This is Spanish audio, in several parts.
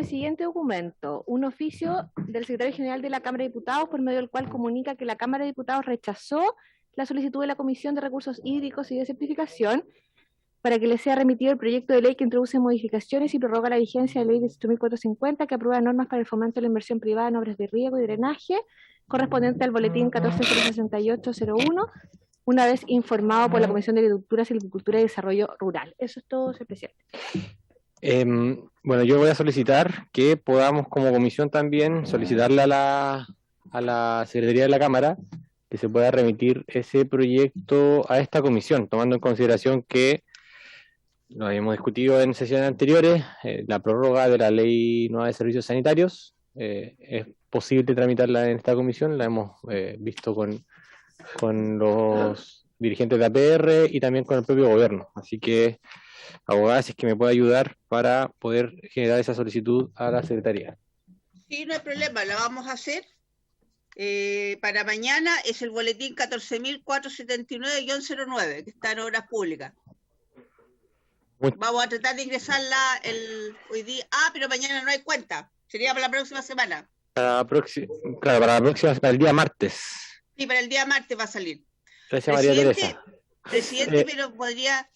siguiente documento, un oficio del secretario general de la Cámara de Diputados, por medio del cual comunica que la Cámara de Diputados rechazó la solicitud de la Comisión de Recursos Hídricos y Desertificación para que le sea remitido el proyecto de ley que introduce modificaciones y prorroga la vigencia de la ley 18.450, que aprueba normas para el fomento de la inversión privada en obras de riego y drenaje, correspondiente al boletín 14.068.01, una vez informado por la Comisión de Agricultura, Silvicultura y Desarrollo Rural. Eso es todo, señor presidente. Bueno, yo voy a solicitar que podamos como comisión también solicitarle a la Secretaría de la Cámara que se pueda remitir ese proyecto a esta comisión, tomando en consideración que lo habíamos discutido en sesiones anteriores, la prórroga de la Ley Nueva de Servicios Sanitarios, es posible tramitarla en esta comisión, la hemos visto con los dirigentes de APR y también con el propio gobierno, así que abogada, si es que me puede ayudar para poder generar esa solicitud a la Secretaría. Sí, no hay problema, la vamos a hacer. Para mañana es el boletín 14.479-09, que está en Obras Públicas. Vamos a tratar de ingresarla hoy día. Pero mañana no hay cuenta. Sería para la próxima semana. Para la próxima, para el día martes. Sí, para el día martes va a salir. Gracias, María Teresa. Presidente, pero podría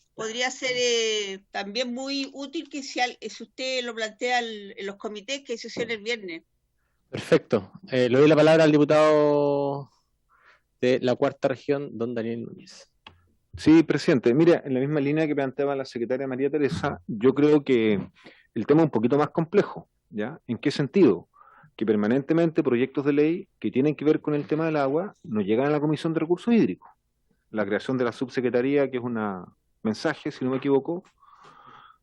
ser también muy útil que si usted lo plantea en los comités, que sesione el viernes. Perfecto. Le doy la palabra al diputado de la Cuarta Región, don Daniel Núñez. Sí, presidente. Mira, en la misma línea que planteaba la secretaria María Teresa, yo creo que el tema es un poquito más complejo, ¿ya? ¿En qué sentido? Que permanentemente proyectos de ley que tienen que ver con el tema del agua nos llegan a la Comisión de Recursos Hídricos. La creación de la subsecretaría, que es un mensaje, si no me equivoco,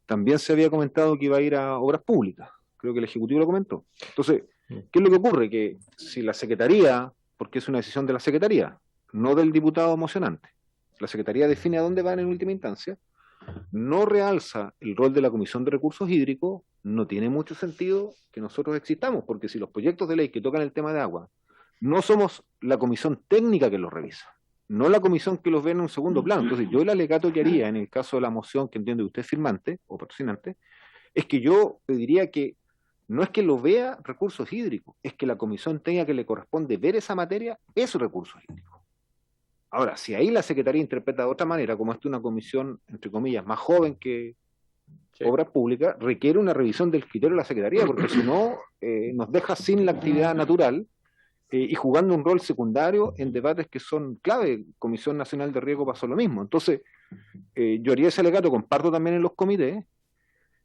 también se había comentado que iba a ir a Obras Públicas. Creo que el Ejecutivo lo comentó. Entonces, ¿qué es lo que ocurre? Que si la Secretaría, porque es una decisión de la Secretaría, no del diputado mocionante, la Secretaría define a dónde van en última instancia, no realza el rol de la Comisión de Recursos Hídricos, no tiene mucho sentido que nosotros existamos, porque si los proyectos de ley que tocan el tema de agua, no somos la comisión técnica que los revisa, no la comisión que los ve en un segundo plano. Entonces yo el alegato que haría en el caso de la moción que entiende usted es firmante o patrocinante, es que yo pediría que no es que lo vea recursos hídricos, es que la comisión tenga que le corresponde ver esa materia, es recursos hídricos. Ahora, si ahí la Secretaría interpreta de otra manera, como esta es una comisión, entre comillas, más joven que Obras Públicas, requiere una revisión del criterio de la Secretaría, porque si no, nos deja sin la actividad natural y jugando un rol secundario en debates que son clave. Comisión Nacional de Riego pasó lo mismo. Entonces, yo haría ese alegato, comparto también en los comités,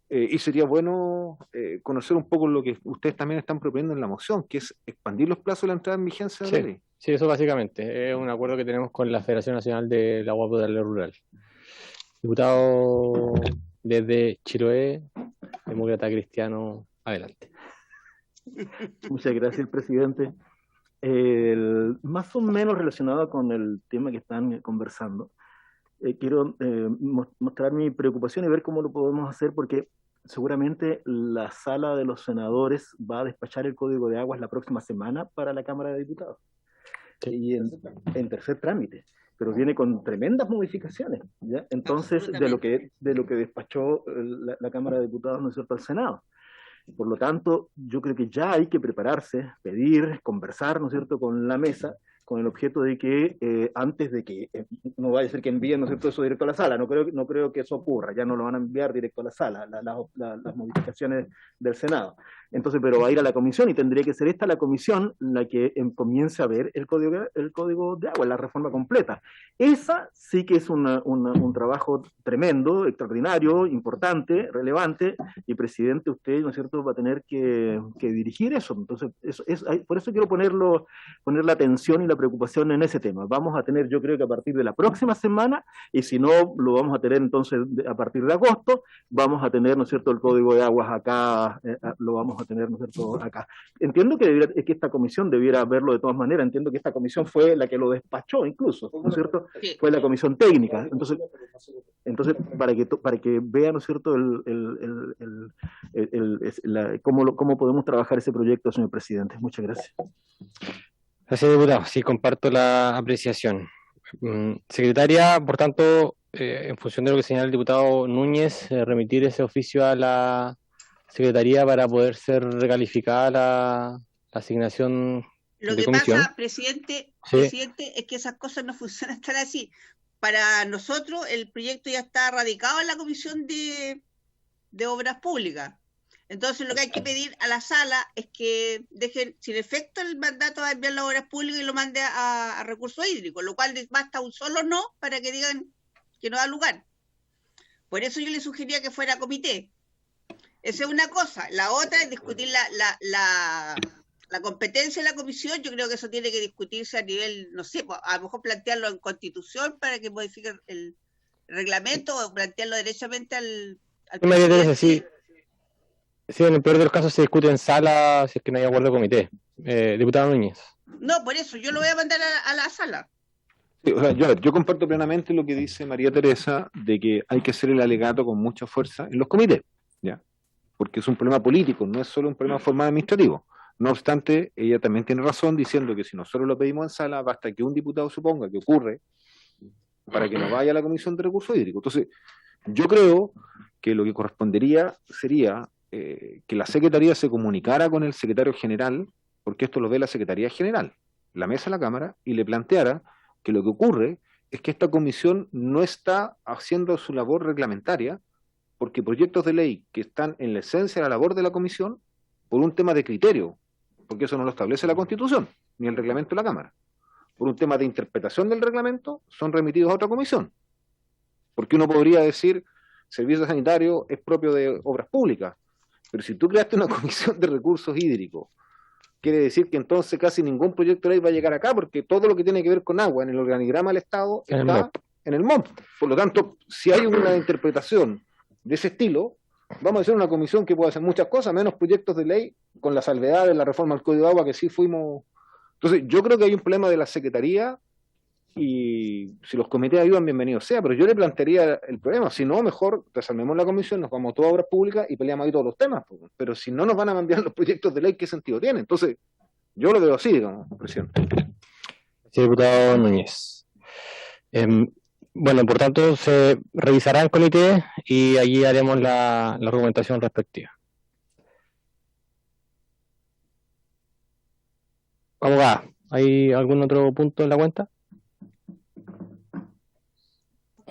y sería bueno conocer un poco lo que ustedes también están proponiendo en la moción, que es expandir los plazos de la entrada en vigencia de la ley. Sí, eso básicamente es un acuerdo que tenemos con la Federación Nacional del Agua Potable Rural. Diputado desde Chiloé, demócrata cristiano, adelante. Muchas gracias, presidente. Más o menos relacionado con el tema que están conversando, quiero mostrar mi preocupación y ver cómo lo podemos hacer, porque seguramente la sala de los senadores va a despachar el Código de Aguas la próxima semana para la Cámara de Diputados. Y en tercer trámite, pero viene con tremendas modificaciones, ¿ya? Entonces, de lo que despachó la Cámara de Diputados, ¿no es cierto?, al Senado. Por lo tanto, yo creo que ya hay que prepararse, pedir, conversar, ¿no es cierto?, con la mesa, con el objeto de que antes de que no vaya a ser que envíen, ¿no es cierto?, eso directo a la sala. No creo que eso ocurra, ya no lo van a enviar directo a la sala, las modificaciones del Senado. Entonces, pero va a ir a la comisión y tendría que ser esta la comisión la que comience a ver el código de agua, la reforma completa. Esa sí que es un trabajo tremendo, extraordinario, importante, relevante, y presidente, usted, ¿no es cierto?, va a tener que dirigir eso. Entonces, por eso quiero poner la atención y la preocupación en ese tema. Vamos a tener, yo creo que a partir de la próxima semana, y si no, lo vamos a tener entonces a partir de agosto, vamos a tener, ¿no es cierto?, el código de aguas acá, lo vamos a tener, ¿no es cierto?, acá. Entiendo que esta comisión debiera verlo de todas maneras, entiendo que esta comisión fue la que lo despachó incluso, ¿no es cierto?, fue la comisión técnica. Entonces para que vean, ¿no es cierto?, cómo podemos trabajar ese proyecto, señor presidente. Muchas gracias. Gracias, diputado. Sí, comparto la apreciación. Secretaria, por tanto, en función de lo que señala el diputado Núñez, remitir ese oficio a la secretaría para poder ser recalificada la asignación Lo de que comisión. pasa, presidente, Sí. presidente, es que esas cosas no funcionan tan así. Para nosotros el proyecto ya está radicado en la Comisión de Obras Públicas. Entonces lo que hay que pedir a la sala es que dejen sin efecto el mandato de enviar las obras públicas y lo mande a recursos hídricos, lo cual basta un solo no para que digan que no da lugar. Por eso yo le sugería que fuera comité. Esa es una cosa. La otra es discutir la competencia de la comisión. Yo creo que eso tiene que discutirse a nivel, no sé, a lo mejor plantearlo en constitución para que modifique el reglamento o plantearlo derechamente al María Teresa, presidente. sí, en el peor de los casos se discute en sala si es que no hay acuerdo de comité. Diputado Núñez. No, por eso, yo lo voy a mandar a la sala. Sí, o sea, yo comparto plenamente lo que dice María Teresa de que hay que hacer el alegato con mucha fuerza en los comités, ¿ya? Porque es un problema político, no es solo un problema formal administrativo. No obstante, ella también tiene razón diciendo que si nosotros lo pedimos en sala, basta que un diputado suponga que ocurre para que no vaya a la Comisión de Recursos Hídricos. Entonces, yo creo que lo que correspondería sería que la Secretaría se comunicara con el secretario general, porque esto lo ve la Secretaría General, la mesa de la Cámara, y le planteara que lo que ocurre es que esta comisión no está haciendo su labor reglamentaria, porque proyectos de ley que están en la esencia de la labor de la comisión, por un tema de criterio, porque eso no lo establece la Constitución, ni el reglamento de la Cámara, por un tema de interpretación del reglamento, son remitidos a otra comisión. Porque uno podría decir, servicio sanitario es propio de obras públicas, pero si tú creaste una comisión de recursos hídricos, quiere decir que entonces casi ningún proyecto de ley va a llegar acá, porque todo lo que tiene que ver con agua en el organigrama del Estado está en el MOP. Por lo tanto, si hay una interpretación de ese estilo, vamos a hacer una comisión que puede hacer muchas cosas, menos proyectos de ley, con la salvedad de la reforma al Código de Agua, que sí fuimos... Entonces, yo creo que hay un problema de la Secretaría, y si los comités ayudan, bienvenido sea, pero yo le plantearía el problema, si no, mejor desarmemos la comisión, nos vamos a todas obras públicas y peleamos ahí todos los temas, pero si no nos van a enviar los proyectos de ley, ¿qué sentido tiene? Entonces, yo lo veo así, digamos, presidente. Sí, diputado Núñez. Bueno, por tanto, se revisará en comité y allí haremos la argumentación respectiva. Abogada, ¿hay algún otro punto en la cuenta?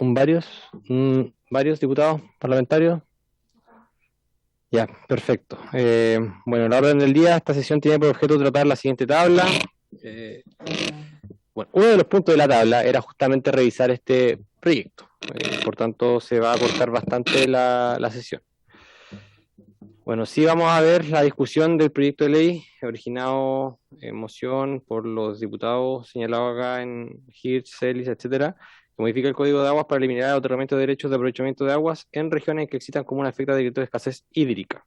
¿Varios diputados parlamentarios? Ya, perfecto. Bueno, la orden del día, esta sesión tiene por objeto tratar la siguiente tabla. Bueno, uno de los puntos de la tabla era justamente revisar este proyecto. Por tanto, se va a cortar bastante la sesión. Bueno, sí vamos a ver la discusión del proyecto de ley originado en moción por los diputados señalados acá en Hirsch, Celis, etcétera, que modifica el Código de Aguas para eliminar el otorgamiento de derechos de aprovechamiento de aguas en regiones que existan como un efecto de decreto de escasez hídrica.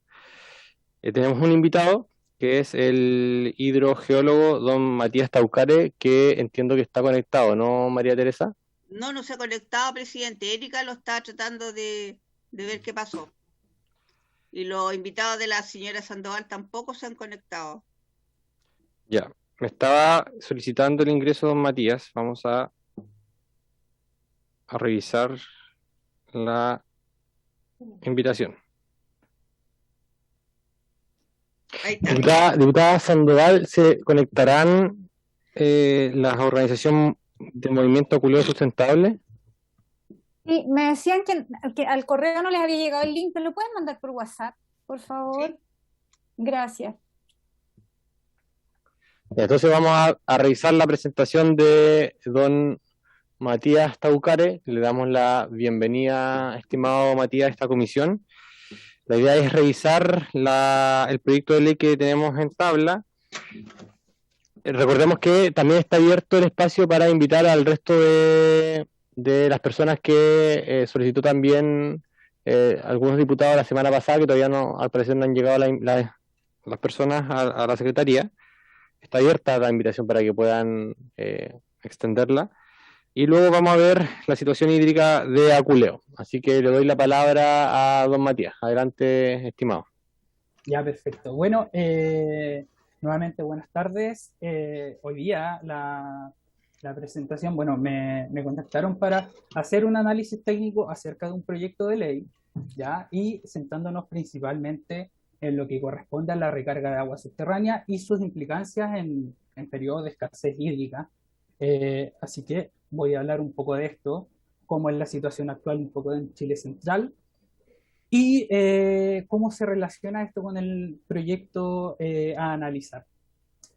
Tenemos un invitado que es el hidrogeólogo don Matías Taucare, que entiendo que está conectado, ¿no, María Teresa? No se ha conectado, presidente. Erika lo está tratando de ver qué pasó. Y los invitados de la señora Sandoval tampoco se han conectado. Ya, me estaba solicitando el ingreso don Matías. Vamos a revisar la invitación. Diputada Sandoval, ¿se conectarán las organizaciones del Movimiento Aculeo Sustentable? Sí, me decían que al correo no les había llegado el link, pero lo pueden mandar por WhatsApp, por favor. Sí. Gracias. Entonces vamos a revisar la presentación de don Matías Taucare. Le damos la bienvenida, estimado Matías, a esta comisión. La idea es revisar el proyecto de ley que tenemos en tabla. Recordemos que también está abierto el espacio para invitar al resto de las personas que solicitó también algunos diputados la semana pasada, que todavía no, al parecer no han llegado las personas a la Secretaría. Está abierta la invitación para que puedan extenderla. Y luego vamos a ver la situación hídrica de Aculeo. Así que le doy la palabra a don Matías. Adelante, estimado. Ya, perfecto. Bueno, nuevamente buenas tardes. Hoy día la presentación, bueno, me contactaron para hacer un análisis técnico acerca de un proyecto de ley, ¿ya? Y centrándonos principalmente en lo que corresponde a la recarga de agua subterránea y sus implicancias en periodos de escasez hídrica. Así que voy a hablar un poco de esto, cómo es la situación actual un poco en Chile Central y cómo se relaciona esto con el proyecto a analizar.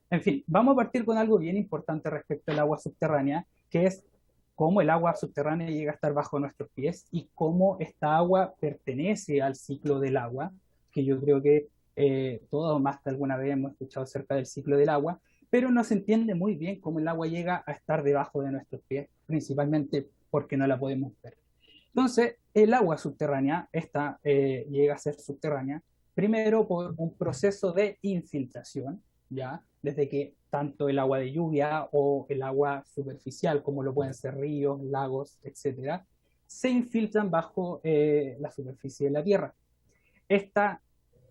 En fin, vamos a partir con algo bien importante respecto al agua subterránea, que es cómo el agua subterránea llega a estar bajo nuestros pies y cómo esta agua pertenece al ciclo del agua, que yo creo que todos más de alguna vez hemos escuchado acerca del ciclo del agua, pero no se entiende muy bien cómo el agua llega a estar debajo de nuestros pies, principalmente porque no la podemos ver. Entonces, el agua subterránea, esta llega a ser subterránea, primero por un proceso de infiltración, ¿ya? Desde que tanto el agua de lluvia o el agua superficial, como lo pueden ser ríos, lagos, etcétera, se infiltran bajo la superficie de la Tierra. Esta,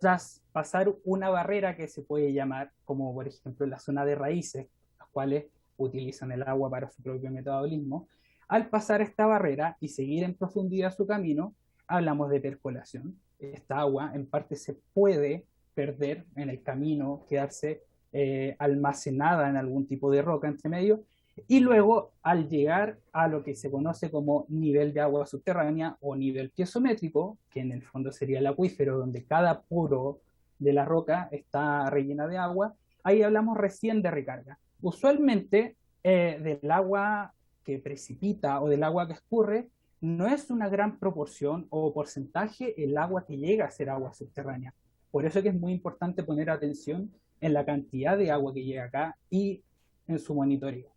tras pasar una barrera que se puede llamar, como por ejemplo la zona de raíces, las cuales utilizan el agua para su propio metabolismo, al pasar esta barrera y seguir en profundidad su camino, hablamos de percolación. Esta agua en parte se puede perder en el camino, quedarse almacenada en algún tipo de roca entre medio, y luego al llegar a lo que se conoce como nivel de agua subterránea o nivel piezométrico, que en el fondo sería el acuífero donde cada poro de la roca está rellena de agua, ahí hablamos recién de recarga. Usualmente del agua que precipita o del agua que escurre, no es una gran proporción o porcentaje el agua que llega a ser agua subterránea. Por eso que es muy importante poner atención en la cantidad de agua que llega acá y en su monitoreo.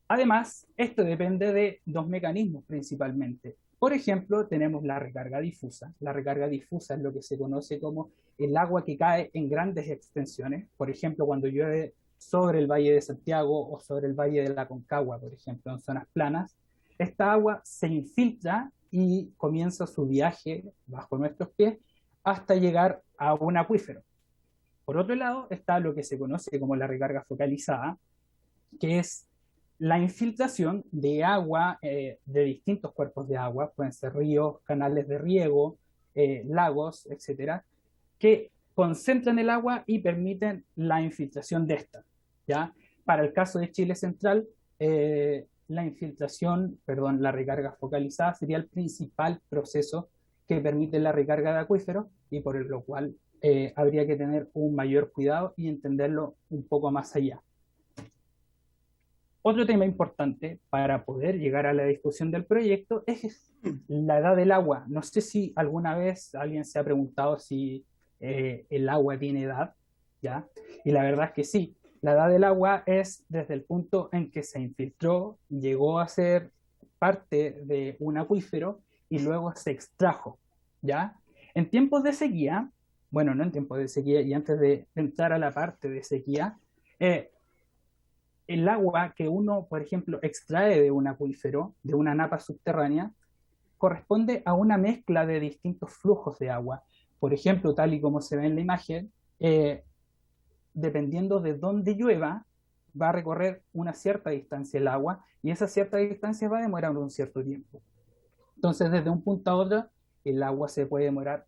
Además, esto depende de dos mecanismos principalmente. Por ejemplo, tenemos la recarga difusa. La recarga difusa es lo que se conoce como el agua que cae en grandes extensiones. Por ejemplo, cuando llueve sobre el Valle de Santiago o sobre el Valle de la Concagua, por ejemplo, en zonas planas, esta agua se infiltra y comienza su viaje bajo nuestros pies hasta llegar a un acuífero. Por otro lado, está lo que se conoce como la recarga focalizada, que es la infiltración de agua de distintos cuerpos de agua, pueden ser ríos, canales de riego, lagos, etcétera, que concentran el agua y permiten la infiltración de esta, ¿ya? Para el caso de Chile Central, la recarga focalizada sería el principal proceso que permite la recarga de acuíferos y por lo cual habría que tener un mayor cuidado y entenderlo un poco más allá. Otro tema importante para poder llegar a la discusión del proyecto es la edad del agua. No sé si alguna vez alguien se ha preguntado si el agua tiene edad, ¿ya? Y la verdad es que sí. La edad del agua es desde el punto en que se infiltró, llegó a ser parte de un acuífero y luego se extrajo, ¿ya? En tiempos de sequía, bueno, no en tiempos de sequía, y antes de entrar a la parte de sequía, el agua que uno, por ejemplo, extrae de un acuífero, de una napa subterránea, corresponde a una mezcla de distintos flujos de agua. Por ejemplo, tal y como se ve en la imagen, dependiendo de dónde llueva, va a recorrer una cierta distancia el agua y esa cierta distancia va a demorar un cierto tiempo. Entonces, desde un punto a otro, el agua se puede demorar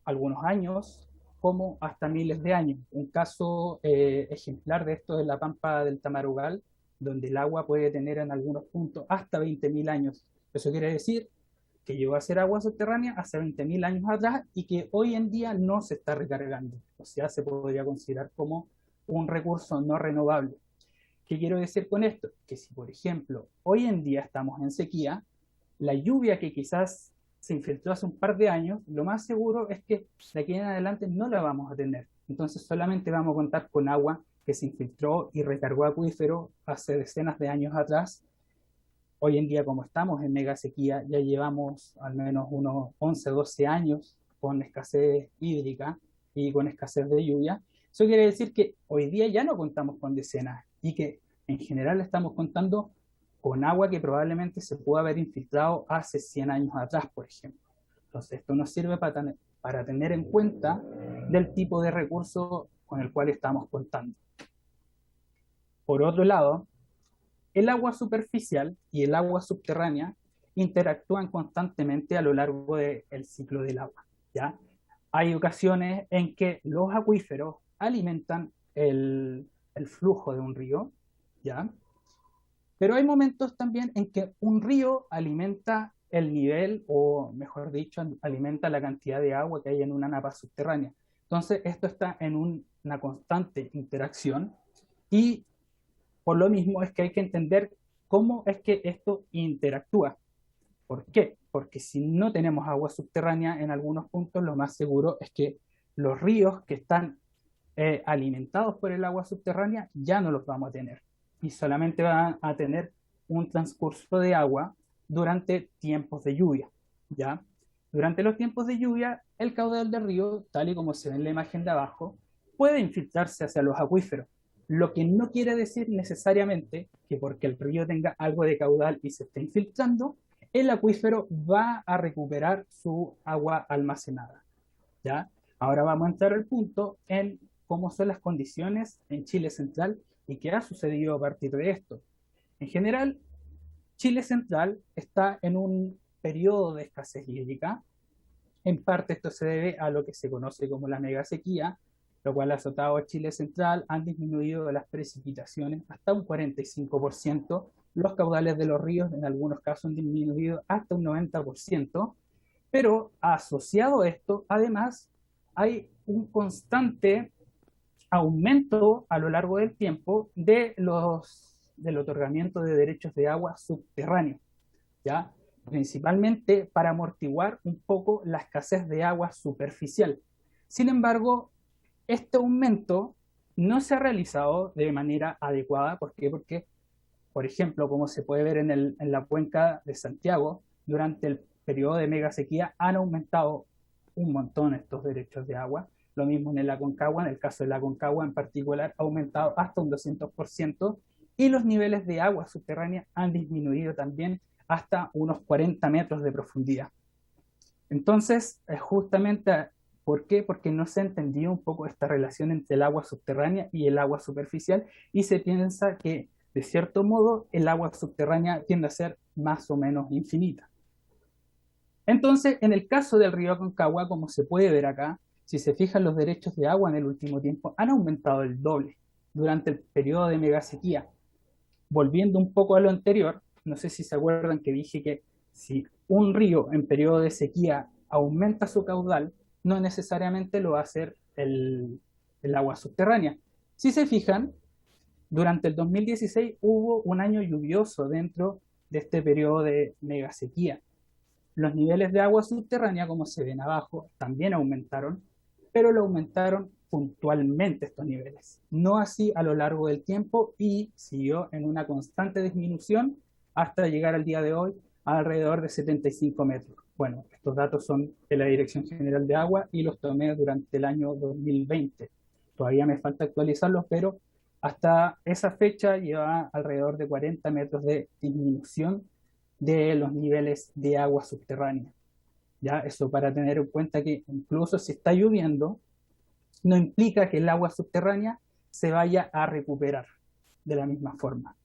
algunos años, como hasta miles de años. Un caso ejemplar de esto es la Pampa del Tamarugal, donde el agua puede tener en algunos puntos hasta 20.000 años. Eso quiere decir que llegó a ser agua subterránea hace 20.000 años atrás y que hoy en día no se está recargando. O sea, se podría considerar como un recurso no renovable. ¿Qué quiero decir con esto? Que si, por ejemplo, hoy en día estamos en sequía, la lluvia que quizás se infiltró hace un par de años, lo más seguro es que de aquí en adelante no la vamos a tener. Entonces solamente vamos a contar con agua que se infiltró y recargó acuífero hace decenas de años atrás. Hoy en día, como estamos en mega sequía, ya llevamos al menos unos 11, 12 años con escasez hídrica y con escasez de lluvia. Eso quiere decir que hoy día ya no contamos con decenas y que en general estamos contando con agua que probablemente se pudo haber infiltrado hace 100 años atrás, por ejemplo. Entonces, esto nos sirve para tener en cuenta del tipo de recurso con el cual estamos contando. Por otro lado, el agua superficial y el agua subterránea interactúan constantemente a lo largo del ciclo del agua, ¿ya? hay ocasiones en que los acuíferos alimentan el flujo de un río, ¿ya? Pero hay momentos también en que un río alimenta el nivel, o mejor dicho, alimenta la cantidad de agua que hay en una napa subterránea. Entonces, esto está en una constante interacción y por lo mismo es que hay que entender cómo es que esto interactúa. ¿Por qué? Porque si no tenemos agua subterránea en algunos puntos, lo más seguro es que los ríos que están alimentados por el agua subterránea ya no los vamos a tener y solamente van a tener un transcurso de agua durante tiempos de lluvia, ¿ya? Durante los tiempos de lluvia, el caudal del río, tal y como se ve en la imagen de abajo, puede infiltrarse hacia los acuíferos, lo que no quiere decir necesariamente que porque el río tenga algo de caudal y se esté infiltrando, el acuífero va a recuperar su agua almacenada, ¿ya? Ahora vamos a entrar al punto en cómo son las condiciones en Chile Central y qué ha sucedido a partir de esto. En general, Chile Central está en un periodo de escasez hídrica. En parte esto se debe a lo que se conoce como la megasequía, lo cual ha azotado a Chile Central, han disminuido las precipitaciones hasta un 45%, los caudales de los ríos en algunos casos han disminuido hasta un 90%, pero asociado a esto, además, hay un constante aumento a lo largo del tiempo del otorgamiento de derechos de agua subterráneo, ¿ya? Principalmente para amortiguar un poco la escasez de agua superficial. Sin embargo, este aumento no se ha realizado de manera adecuada. ¿Por qué? Porque, por ejemplo, como se puede ver en la cuenca de Santiago, durante el periodo de megasequía han aumentado un montón estos derechos de agua. Lo mismo en el Aconcagua, en el caso del Aconcagua en particular, ha aumentado hasta un 200%, y los niveles de agua subterránea han disminuido también hasta unos 40 metros de profundidad. Entonces, justamente, ¿por qué? Porque no se ha entendido un poco esta relación entre el agua subterránea y el agua superficial, y se piensa que, de cierto modo, el agua subterránea tiende a ser más o menos infinita. Entonces, en el caso del río Aconcagua, como se puede ver acá, si se fijan, los derechos de agua en el último tiempo han aumentado el doble durante el periodo de megasequía. Volviendo un poco a lo anterior, no sé si se acuerdan que dije que si un río en periodo de sequía aumenta su caudal, no necesariamente lo va a hacer el agua subterránea. Si se fijan, durante el 2016 hubo un año lluvioso dentro de este periodo de megasequía. Los niveles de agua subterránea, como se ven abajo, también aumentaron, pero lo aumentaron puntualmente estos niveles, no así a lo largo del tiempo, y siguió en una constante disminución hasta llegar al día de hoy a alrededor de 75 metros. Bueno, estos datos son de la Dirección General de Agua y los tomé durante el año 2020. Todavía me falta actualizarlos, pero hasta esa fecha lleva alrededor de 40 metros de disminución de los niveles de agua subterránea. ¿Ya? Eso para tener en cuenta que incluso si está lloviendo, no implica que el agua subterránea se vaya a recuperar de la misma forma.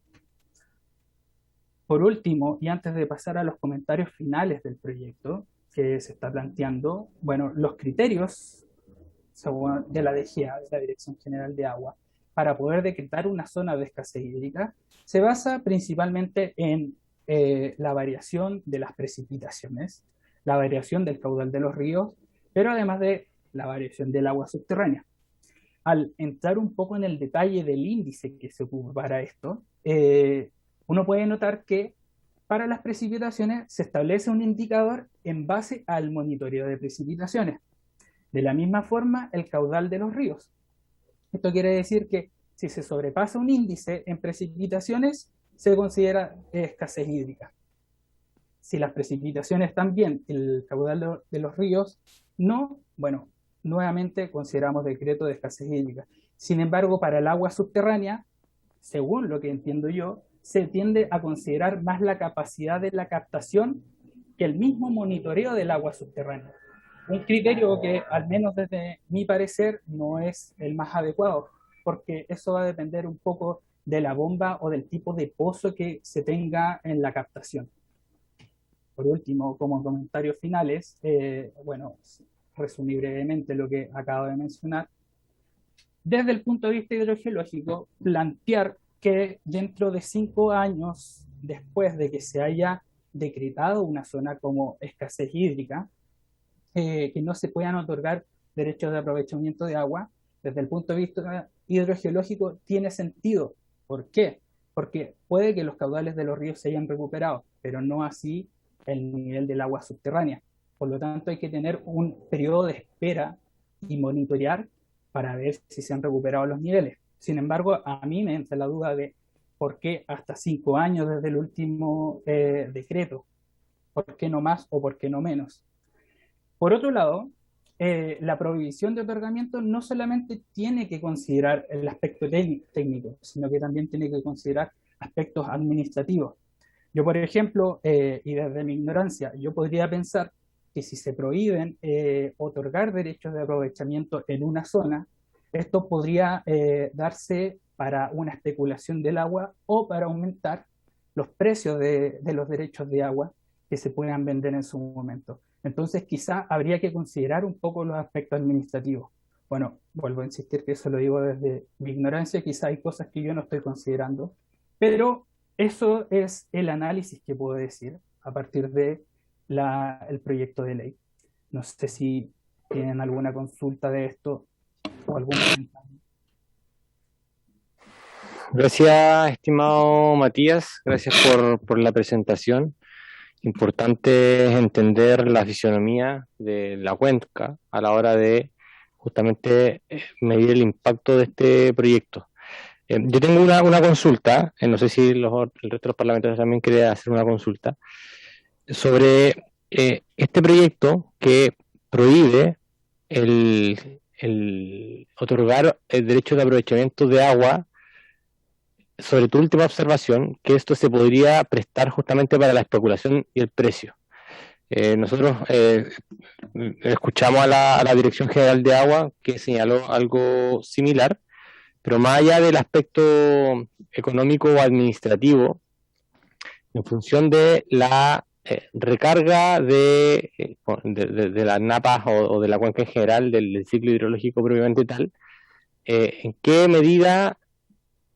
Por último, y antes de pasar a los comentarios finales del proyecto que se está planteando, bueno, los criterios de la DGA, de la Dirección General de Agua, para poder decretar una zona de escasez hídrica, se basa principalmente en la variación de las precipitaciones, la variación del caudal de los ríos, pero además de la variación del agua subterránea. Al entrar un poco en el detalle del índice que se ocupa para esto, uno puede notar que para las precipitaciones se establece un indicador en base al monitoreo de precipitaciones. De la misma forma, el caudal de los ríos. Esto quiere decir que si se sobrepasa un índice en precipitaciones, se considera escasez hídrica. Si las precipitaciones están bien, el caudal de los ríos no, bueno, nuevamente consideramos decreto de escasez hídrica. Sin embargo, para el agua subterránea, según lo que entiendo yo, se tiende a considerar más la capacidad de la captación que el mismo monitoreo del agua subterránea. Un criterio que, al menos desde mi parecer, no es el más adecuado, porque eso va a depender un poco de la bomba o del tipo de pozo que se tenga en la captación. Por último, como comentarios finales, bueno, resumir brevemente lo que acabo de mencionar, desde el punto de vista hidrogeológico, plantear que dentro de 5 años después de que se haya decretado una zona como escasez hídrica, que no se puedan otorgar derechos de aprovechamiento de agua, desde el punto de vista hidrogeológico tiene sentido. ¿Por qué? Porque puede que los caudales de los ríos se hayan recuperado, pero no así el nivel del agua subterránea. Por lo tanto, hay que tener un periodo de espera y monitorear para ver si se han recuperado los niveles. Sin embargo, a mí me entra la duda de por qué hasta 5 años desde el último decreto, por qué no más o por qué no menos. Por otro lado, la prohibición de otorgamiento no solamente tiene que considerar el aspecto técnico, sino que también tiene que considerar aspectos administrativos. Yo, por ejemplo, y desde mi ignorancia, yo podría pensar que si se prohíben otorgar derechos de aprovechamiento en una zona, esto podría darse para una especulación del agua o para aumentar los precios de los derechos de agua que se puedan vender en su momento. Entonces, quizá habría que considerar un poco los aspectos administrativos. Bueno, vuelvo a insistir que eso lo digo desde mi ignorancia, quizá hay cosas que yo no estoy considerando, pero eso es el análisis que puedo decir a partir de el proyecto de ley. No sé si tienen alguna consulta de esto o algún comentario. Gracias, estimado Matías, gracias por la presentación. Importante es entender la fisionomía de la cuenca a la hora de justamente medir el impacto de este proyecto. Yo tengo una consulta, no sé si el resto de los parlamentarios también quiere hacer una consulta, sobre este proyecto que prohíbe el otorgar el derecho de aprovechamiento de agua. Sobre tu última observación, que esto se podría prestar justamente para la especulación y el precio. Nosotros escuchamos a la Dirección General de Agua que señaló algo similar, pero más allá del aspecto económico o administrativo, en función de la recarga de las napas o de la cuenca en general, del ciclo hidrológico propiamente tal, ¿en qué medida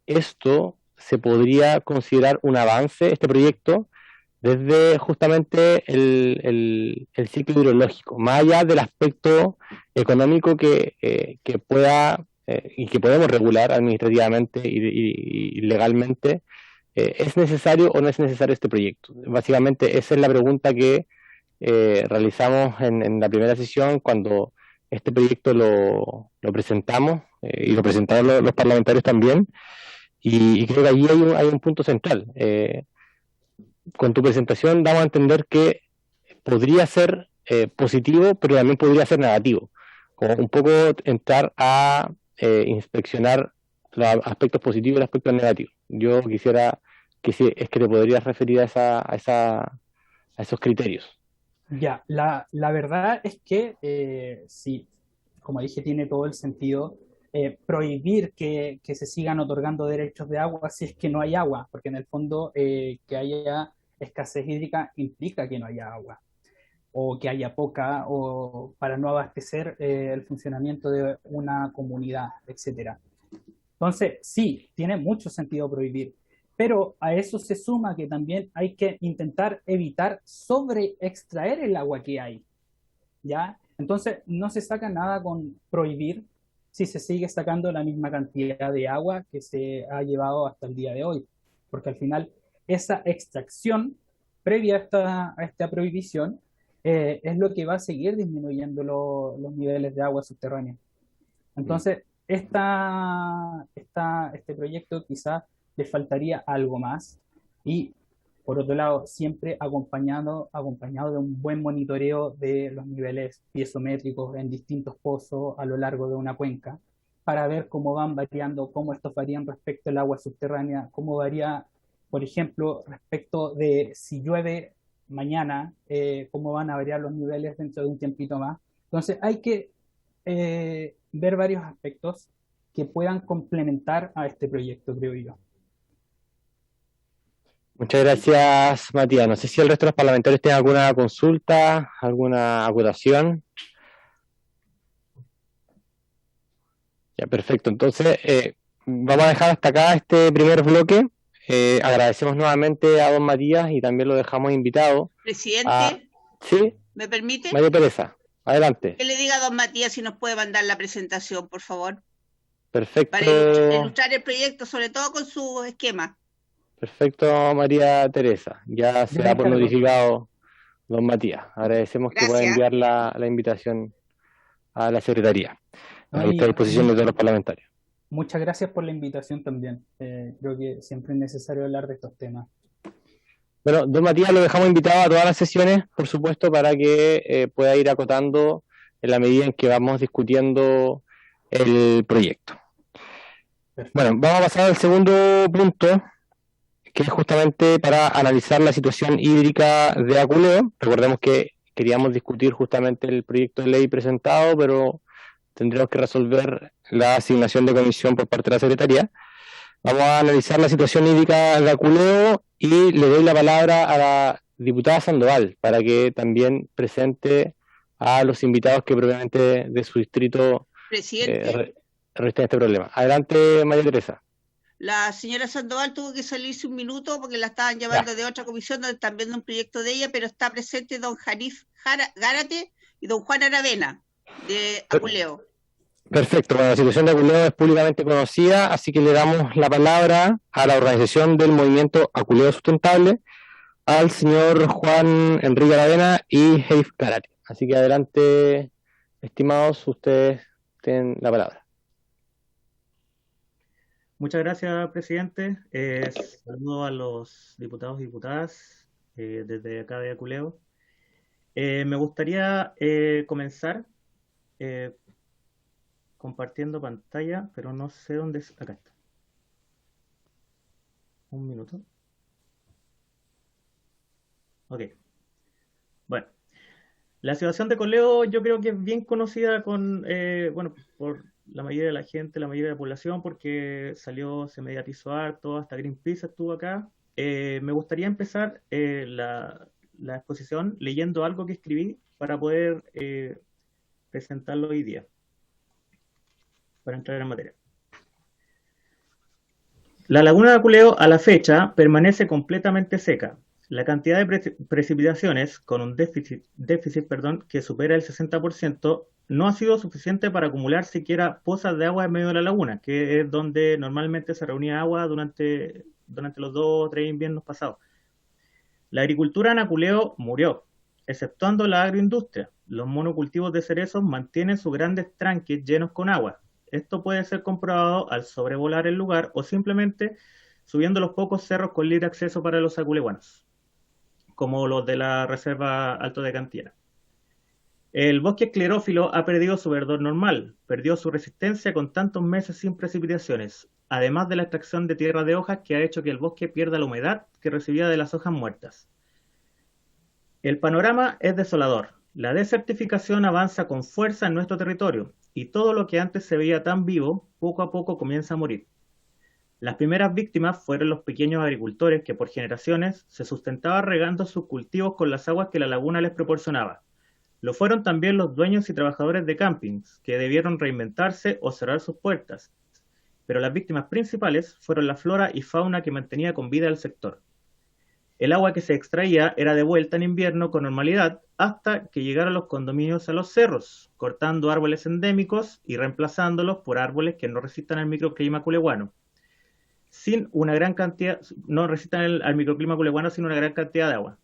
esto se podría considerar un avance, este proyecto, desde justamente el ciclo hidrológico, más allá del aspecto económico que pueda y que podemos regular administrativamente y legalmente? ¿Es necesario o no es necesario este proyecto? Básicamente esa es la pregunta que realizamos en la primera sesión cuando este proyecto lo presentamos y lo presentaron los parlamentarios también. Y creo que allí hay un punto central. Con tu presentación damos a entender que podría ser positivo, pero también podría ser negativo. Como un poco entrar a inspeccionar los aspectos positivos y los aspectos negativos. Yo quisiera que si es que te podrías referir a esos criterios. Ya, la verdad es que sí, como dije, tiene todo el sentido. Prohibir que se sigan otorgando derechos de agua si es que no hay agua, porque en el fondo que haya escasez hídrica implica que no haya agua, o que haya poca, o para no abastecer el funcionamiento de una comunidad, etcétera. Entonces, sí, tiene mucho sentido prohibir, pero a eso se suma que también hay que intentar evitar sobreextraer el agua que hay, ¿ya? Entonces, no se saca nada con prohibir si se sigue sacando la misma cantidad de agua que se ha llevado hasta el día de hoy, porque al final esa extracción previa a esta prohibición es lo que va a seguir disminuyendo los niveles de agua subterránea. Entonces, este proyecto quizás le faltaría algo más y, por otro lado, siempre acompañado de un buen monitoreo de los niveles piezométricos en distintos pozos a lo largo de una cuenca, para ver cómo van variando, cómo estos varían respecto al agua subterránea, cómo varía, por ejemplo, respecto de si llueve mañana, cómo van a variar los niveles dentro de un tiempito más. Entonces hay que ver varios aspectos que puedan complementar a este proyecto, creo yo. Muchas gracias, Matías. No sé si el resto de los parlamentarios tienen alguna consulta, alguna acotación. Ya, perfecto. Entonces, vamos a dejar hasta acá este primer bloque. Agradecemos nuevamente a don Matías y también lo dejamos invitado a... Presidente, Sí, ¿me permite? María Teresa, adelante. Que le diga a don Matías si nos puede mandar la presentación, por favor, Perfecto, para ilustrar el proyecto, sobre todo con su esquema. perfecto, María Teresa. Ya se Yo da me por encargo. notificado don Matías. Agradecemos que pueda Gracias. enviar la invitación a la Secretaría, a No, nuestra y disposición de todos los parlamentarios. muchas gracias por la invitación también. Creo que siempre es necesario hablar de estos temas. Bueno, don Matías lo dejamos invitado a todas las sesiones, por supuesto, para que pueda ir acotando en la medida en que vamos discutiendo el proyecto. Perfecto. Bueno, vamos a pasar al segundo punto, que es justamente para analizar la situación hídrica de Aculeo. Recordemos que queríamos discutir justamente el proyecto de ley presentado, pero tendríamos que resolver la asignación de comisión por parte de la Secretaría. Vamos a analizar la situación hídrica de Aculeo y le doy la palabra a la diputada Sandoval para que también presente a los invitados que propiamente de su distrito Presidente, revisten este problema. Adelante, María Teresa. la señora Sandoval tuvo que salirse un minuto porque la estaban llamando de otra comisión donde están viendo un proyecto de ella, pero está presente don Janif Gárate y don Juan Aravena, de Aculeo. Perfecto, bueno, la situación de Aculeo es públicamente conocida, así que le damos la palabra a la organización del movimiento Aculeo Sustentable, al señor Juan Enrique Aravena y Heif Gárate. Así que adelante, estimados, ustedes tienen la palabra. Muchas gracias, presidente. Saludo a los diputados y diputadas desde acá de Aculeo. Me gustaría comenzar compartiendo pantalla, pero no sé dónde es. Acá está. Un minuto. Ok. Bueno, la situación de Aculeo yo creo que es bien conocida bueno, por la mayoría de la gente, la mayoría de la población, porque salió, se mediatizó harto, hasta Greenpeace estuvo acá. Me gustaría empezar la exposición leyendo algo que escribí para poder presentarlo hoy día, para entrar en materia. La laguna de Aculeo a la fecha permanece completamente seca. La cantidad de precipitaciones con un déficit que supera el 60% no ha sido suficiente para acumular siquiera pozas de agua en medio de la laguna, que es donde normalmente se reunía agua durante los 2 o 3 inviernos pasados. La agricultura en Aculeo murió, exceptuando la agroindustria. Los monocultivos de cerezos mantienen sus grandes tranques llenos con agua. Esto puede ser comprobado al sobrevolar el lugar o simplemente subiendo los pocos cerros con libre acceso para los aculehuanos, como los de la Reserva Alto de Cantillana. El bosque esclerófilo ha perdido su verdor normal, perdió su resistencia con tantos meses sin precipitaciones, además de la extracción de tierra de hojas que ha hecho que el bosque pierda la humedad que recibía de las hojas muertas. El panorama es desolador. La desertificación avanza con fuerza en nuestro territorio y todo lo que antes se veía tan vivo, poco a poco comienza a morir. Las primeras víctimas fueron los pequeños agricultores que por generaciones se sustentaban regando sus cultivos con las aguas que la laguna les proporcionaba. Lo fueron también los dueños y trabajadores de campings, que debieron reinventarse o cerrar sus puertas. Pero las víctimas principales fueron la flora y fauna que mantenía con vida el sector. El agua que se extraía era devuelta en invierno con normalidad hasta que llegaron los condominios a los cerros, cortando árboles endémicos y reemplazándolos por árboles que no resistan al microclima aculehuano. No resistan al microclima aculehuano sin una gran cantidad de agua.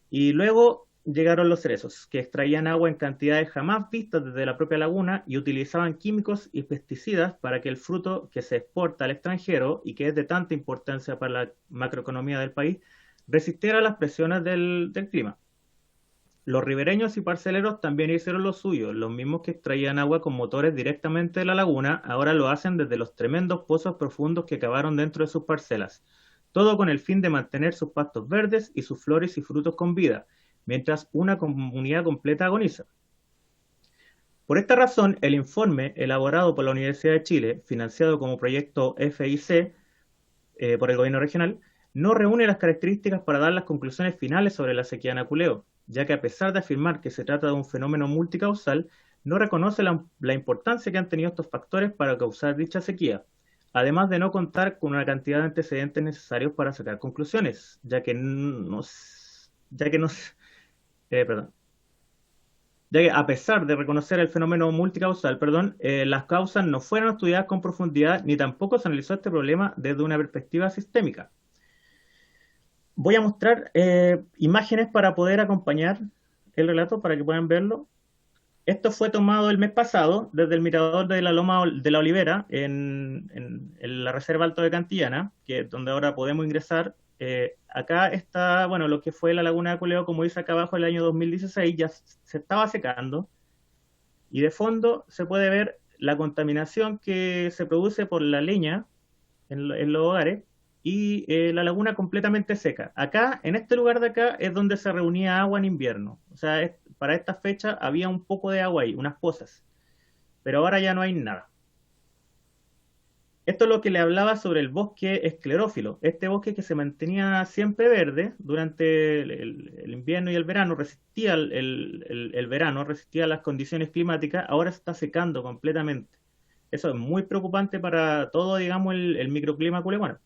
Y luego llegaron los cerezos, que extraían agua en cantidades jamás vistas desde la propia laguna y utilizaban químicos y pesticidas para que el fruto que se exporta al extranjero y que es de tanta importancia para la macroeconomía del país, resistiera las presiones del clima. Los ribereños y parceleros también hicieron lo suyo. Los mismos que extraían agua con motores directamente de la laguna, ahora lo hacen desde los tremendos pozos profundos que cavaron dentro de sus parcelas. Todo con el fin de mantener sus pastos verdes y sus flores y frutos con vida, mientras una comunidad completa agoniza. Por esta razón, el informe elaborado por la Universidad de Chile, financiado como proyecto FIC por el gobierno regional, no reúne las características para dar las conclusiones finales sobre la sequía en Aculeo, ya que a pesar de afirmar que se trata de un fenómeno multicausal, no reconoce la importancia que han tenido estos factores para causar dicha sequía, además de no contar con una cantidad de antecedentes necesarios para sacar conclusiones, ya que a pesar de reconocer el fenómeno multicausal, las causas no fueron estudiadas con profundidad ni tampoco se analizó este problema desde una perspectiva sistémica. Voy a mostrar imágenes para poder acompañar el relato, para que puedan verlo. Esto fue tomado el mes pasado desde el mirador de la Loma de la Olivera en la Reserva Alto de Cantillana, que es donde ahora podemos ingresar. Acá está, bueno, lo que fue la laguna de Aculeo, como dice acá abajo, el año 2016, ya se estaba secando, y de fondo se puede ver la contaminación que se produce por la leña en los hogares, y la laguna completamente seca. Acá, en este lugar de acá, es donde se reunía agua en invierno. O sea, para esta fecha había un poco de agua ahí, unas pozas, pero ahora ya no hay nada. Esto es lo que le hablaba sobre el bosque esclerófilo, este bosque que se mantenía siempre verde durante el invierno y el verano, resistía el verano, resistía las condiciones climáticas, ahora se está secando completamente. Eso es muy preocupante para todo, digamos, el microclima culecuano.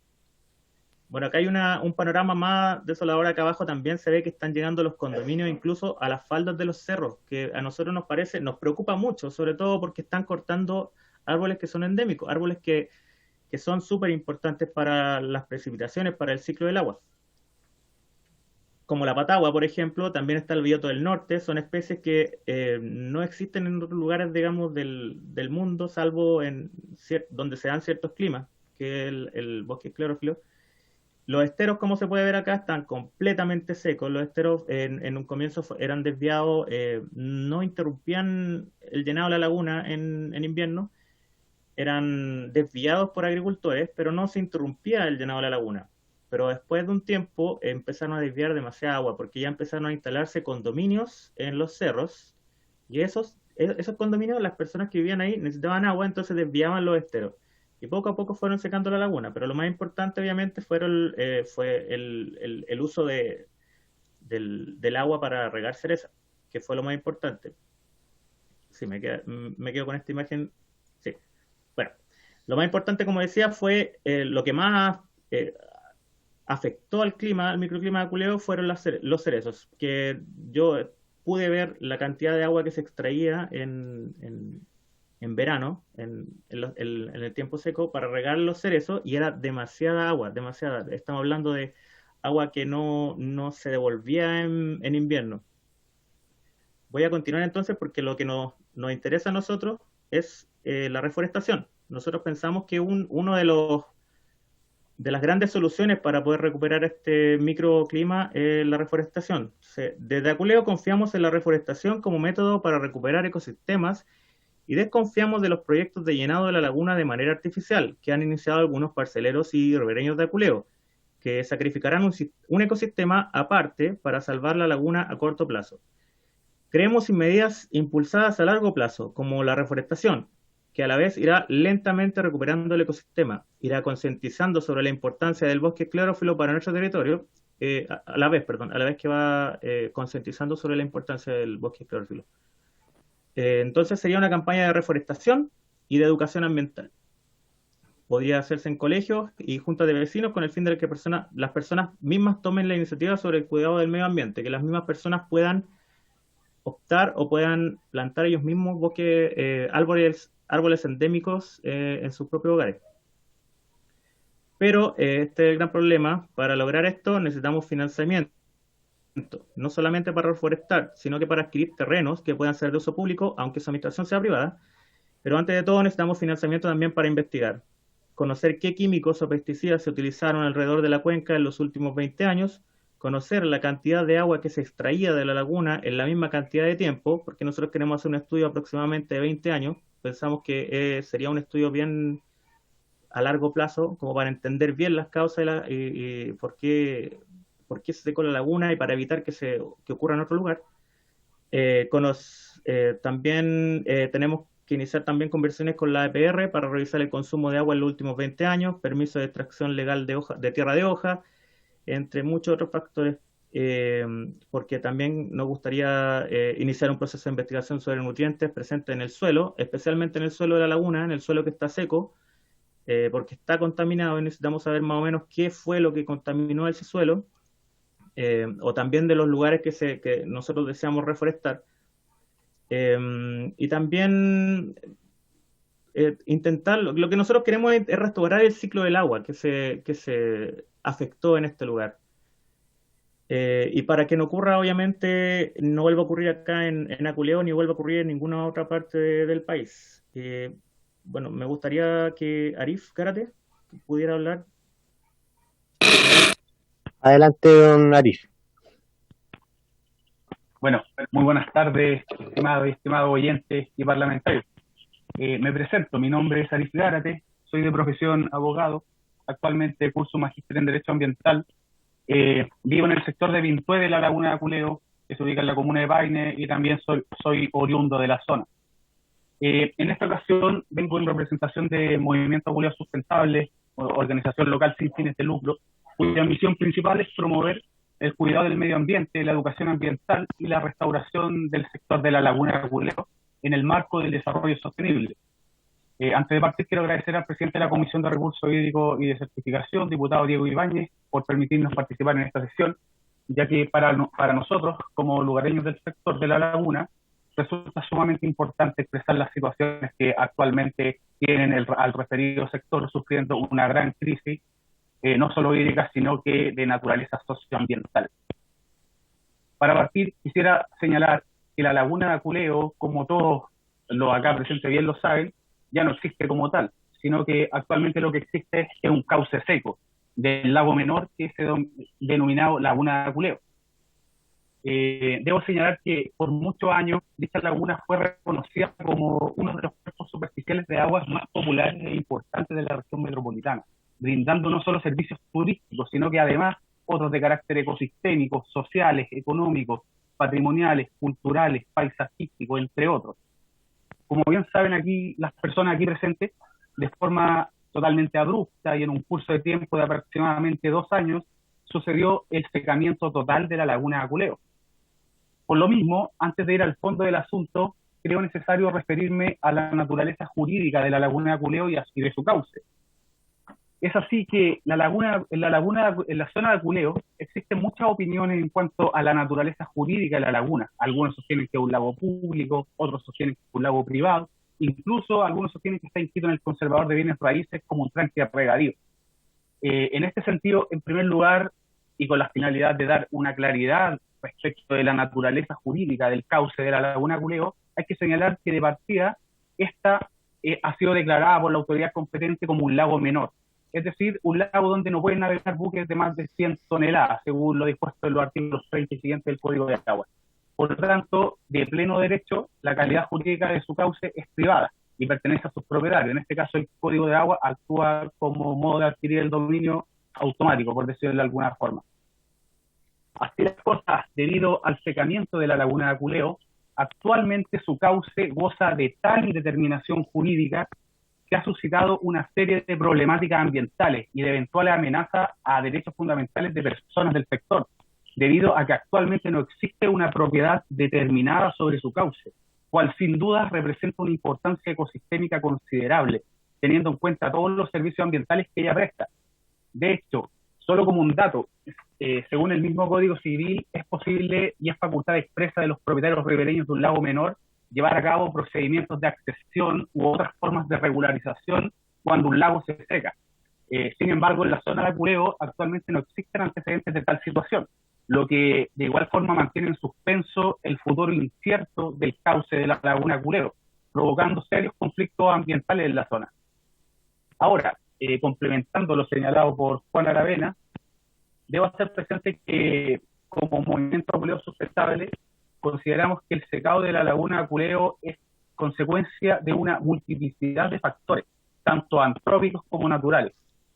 Bueno, acá hay un panorama más desolador. Acá abajo también se ve que están llegando los condominios incluso a las faldas de los cerros, que a nosotros nos preocupa mucho, sobre todo porque están cortando árboles que son endémicos, árboles que son súper importantes para las precipitaciones, para el ciclo del agua. Como la patagua, por ejemplo, también está el bioto del norte, son especies que no existen en otros lugares, digamos, del mundo, salvo donde se dan ciertos climas, que es el bosque esclerófilo. Los esteros, como se puede ver acá, están completamente secos. Los esteros en un comienzo eran desviados, no interrumpían el llenado de la laguna en invierno, eran desviados por agricultores, pero no se interrumpía el llenado de la laguna. Pero después de un tiempo empezaron a desviar demasiada agua, porque ya empezaron a instalarse condominios en los cerros, y esos condominios, las personas que vivían ahí necesitaban agua, entonces desviaban los esteros. Y poco a poco fueron secando la laguna, pero lo más importante obviamente fue el uso del agua para regar cereza, que fue lo más importante. Sí, me quedo con esta imagen. Sí. Bueno, lo más importante, como decía, fue lo que más afectó al clima, al microclima de Aculeo, fueron los cerezos, que yo pude ver la cantidad de agua que se extraía en verano, en el tiempo seco, para regar los cerezos, y era demasiada agua, demasiada. Estamos hablando de agua que no se devolvía en invierno. Voy a continuar entonces, porque lo que nos interesa a nosotros es la reforestación. Nosotros pensamos que uno de las grandes soluciones para poder recuperar este microclima es la reforestación. Desde Aculeo confiamos en la reforestación como método para recuperar ecosistemas, y desconfiamos de los proyectos de llenado de la laguna de manera artificial que han iniciado algunos parceleros y ribereños de Aculeo, que sacrificarán un ecosistema aparte para salvar la laguna a corto plazo. Creemos en medidas impulsadas a largo plazo, como la reforestación, que a la vez irá lentamente recuperando el ecosistema, irá concientizando sobre la importancia del bosque esclerófilo para nuestro territorio, a la vez que va concientizando sobre la importancia del bosque esclerófilo. Entonces sería una campaña de reforestación y de educación ambiental. Podría hacerse en colegios y juntas de vecinos, con el fin de que las personas mismas tomen la iniciativa sobre el cuidado del medio ambiente, que las mismas personas puedan optar o puedan plantar ellos mismos árboles endémicos en sus propios hogares. Pero este es el gran problema. Para lograr esto necesitamos financiamiento, no solamente para reforestar, sino que para adquirir terrenos que puedan ser de uso público, aunque su administración sea privada. Pero antes de todo necesitamos financiamiento también para investigar, conocer qué químicos o pesticidas se utilizaron alrededor de la cuenca en los últimos 20 años, conocer la cantidad de agua que se extraía de la laguna en la misma cantidad de tiempo, porque nosotros queremos hacer un estudio aproximadamente de 20 años, pensamos que sería un estudio bien a largo plazo, como para entender bien las causas y por qué se secó la laguna, y para evitar que ocurra en otro lugar. También tenemos que iniciar también conversaciones con la EPR para revisar el consumo de agua en los últimos 20 años, permiso de extracción legal de tierra de hoja, entre muchos otros factores porque también nos gustaría iniciar un proceso de investigación sobre nutrientes presentes en el suelo, especialmente en el suelo de la laguna, en el suelo que está seco, porque está contaminado y necesitamos saber más o menos qué fue lo que contaminó ese suelo, o también de los lugares que nosotros deseamos reforestar. Y también intentar, lo que nosotros queremos es restaurar el ciclo del agua que se afectó en este lugar. Y para que no ocurra, obviamente, no vuelva a ocurrir acá en Aculeo, ni vuelva a ocurrir en ninguna otra parte del país. Bueno, me gustaría que Arif Gárate pudiera hablar. Adelante, don Arif. Bueno, muy buenas tardes, estimados oyentes y parlamentarios. Me presento, mi nombre es Arif Gárate, soy de profesión abogado, actualmente curso magíster en Derecho Ambiental. Vivo en el sector de Vintué de la Laguna de Aculeo, que se ubica en la comuna de Paine, y también soy oriundo de la zona. En esta ocasión vengo en representación de Movimiento Aculeo Sustentable, organización local sin fines de lucro, cuya misión principal es promover el cuidado del medio ambiente, la educación ambiental y la restauración del sector de la Laguna de Aculeo en el marco del desarrollo sostenible. Antes de partir, quiero agradecer al presidente de la Comisión de Recursos Hídricos y de Certificación, diputado Diego Ibáñez, por permitirnos participar en esta sesión, ya que para nosotros, como lugareños del sector de la laguna, resulta sumamente importante expresar las situaciones que actualmente tienen al referido sector sufriendo una gran crisis, no solo hídrica, sino que de naturaleza socioambiental. Para partir, quisiera señalar que la Laguna de Aculeo, como todos los acá presentes bien lo saben, ya no existe como tal, sino que actualmente lo que existe es un cauce seco del lago menor que se denominado Laguna de Aculeo. Debo señalar que por muchos años dicha laguna fue reconocida como uno de los cuerpos superficiales de aguas más populares e importantes de la región metropolitana, brindando no solo servicios turísticos, sino que además otros de carácter ecosistémico, sociales, económicos, patrimoniales, culturales, paisajísticos, entre otros. Como bien saben aquí, las personas aquí presentes, de forma totalmente abrupta y en un curso de tiempo de aproximadamente 2 años, sucedió el secamiento total de la Laguna de Aculeo. Por lo mismo, antes de ir al fondo del asunto, creo necesario referirme a la naturaleza jurídica de la Laguna de Aculeo y de su cauce. Es así que en la zona de Aculeo existen muchas opiniones en cuanto a la naturaleza jurídica de la laguna. Algunos sostienen que es un lago público, otros sostienen que es un lago privado, incluso algunos sostienen que está inscrito en el conservador de bienes raíces como un tranque regadío. En este sentido, en primer lugar, y con la finalidad de dar una claridad respecto de la naturaleza jurídica del cauce de la Laguna de Aculeo, hay que señalar que de partida esta ha sido declarada por la autoridad competente como un lago menor. Es decir, un lago donde no pueden navegar buques de más de 100 toneladas, según lo dispuesto en los artículos 30 y siguientes del Código de Agua. Por lo tanto, de pleno derecho, la calidad jurídica de su cauce es privada y pertenece a sus propietarios. En este caso, el Código de Agua actúa como modo de adquirir el dominio automático, por decirlo de alguna forma. Así las cosas, debido al secamiento de la Laguna de Aculeo, actualmente su cauce goza de tal determinación jurídica que ha suscitado una serie de problemáticas ambientales y de eventuales amenazas a derechos fundamentales de personas del sector, debido a que actualmente no existe una propiedad determinada sobre su cauce, cual sin duda representa una importancia ecosistémica considerable, teniendo en cuenta todos los servicios ambientales que ella presta. De hecho, solo como un dato, según el mismo Código Civil, es posible y es facultad expresa de los propietarios ribereños de un lago menor llevar a cabo procedimientos de accesión u otras formas de regularización cuando un lago se seca. Sin embargo, en la zona de Aculeo actualmente no existen antecedentes de tal situación, lo que de igual forma mantiene en suspenso el futuro incierto del cauce de la Laguna de Aculeo, provocando serios conflictos ambientales en la zona. Ahora, complementando lo señalado por Juan Aravena, debo hacer presente que como Movimiento Aculeo Sustentable consideramos que el secado de la Laguna de Aculeo es consecuencia de una multiplicidad de factores, tanto antrópicos como naturales,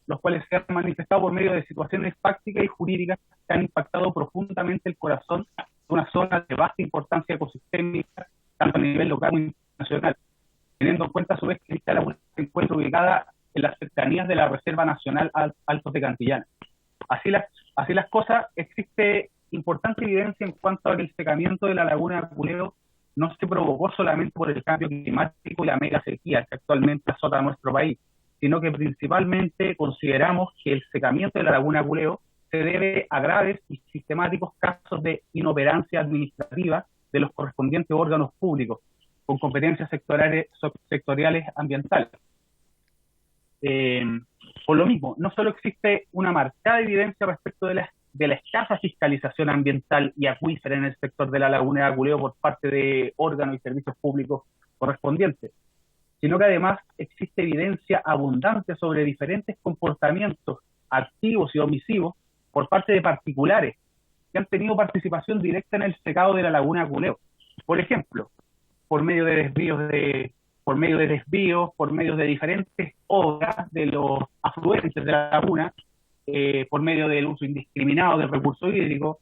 los cuales se han manifestado por medio de situaciones fácticas y jurídicas que han impactado profundamente el corazón de una zona de vasta importancia ecosistémica, tanto a nivel local como internacional, teniendo en cuenta a su vez que esta laguna se encuentra ubicada en las cercanías de la Reserva Nacional Altos de Cantillana. Así las cosas, existe importante evidencia en cuanto a que el secamiento de la laguna de Aculeo no se provocó solamente por el cambio climático y la mega sequía que actualmente azota a nuestro país, sino que principalmente consideramos que el secamiento de la laguna de Aculeo se debe a graves y sistemáticos casos de inoperancia administrativa de los correspondientes órganos públicos con competencias sectoriales ambientales. Por lo mismo, no solo existe una marcada evidencia respecto de la escasa fiscalización ambiental y acuífera en el sector de la laguna de Aculeo por parte de órganos y servicios públicos correspondientes, sino que además existe evidencia abundante sobre diferentes comportamientos activos y omisivos por parte de particulares que han tenido participación directa en el secado de la laguna de Aculeo. Por ejemplo, por medio de desvíos, por medio de diferentes obras de los afluentes de la laguna, por medio del uso indiscriminado del recurso hídrico,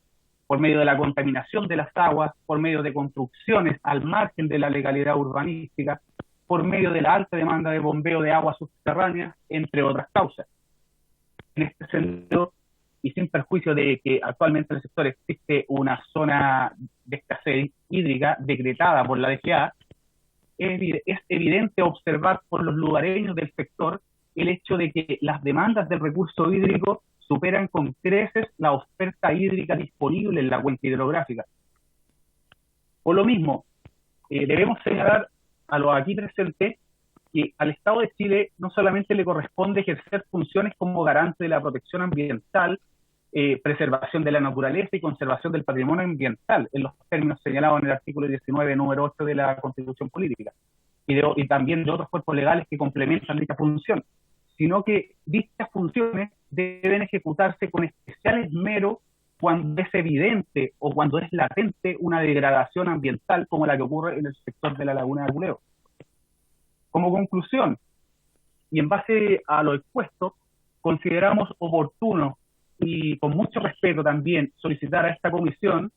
por medio de la contaminación de las aguas, por medio de construcciones al margen de la legalidad urbanística, por medio de la alta demanda de bombeo de aguas subterráneas, entre otras causas. En este sentido, y sin perjuicio de que actualmente en el sector existe una zona de escasez hídrica decretada por la DGA, es evidente observar por los lugareños del sector el hecho de que las demandas del recurso hídrico superan con creces la oferta hídrica disponible en la cuenca hidrográfica. Por lo mismo, debemos señalar a los aquí presentes que al Estado de Chile no solamente le corresponde ejercer funciones como garante de la protección ambiental, preservación de la naturaleza y conservación del patrimonio ambiental, en los términos señalados en el artículo 19, número 8 de la Constitución Política, y también de otros cuerpos legales que complementan dicha función, sino que dichas funciones deben ejecutarse con especial esmero cuando es evidente o cuando es latente una degradación ambiental como la que ocurre en el sector de la laguna de Aculeo. Como conclusión, y en base a lo expuesto, consideramos oportuno y con mucho respeto también solicitar a esta comisión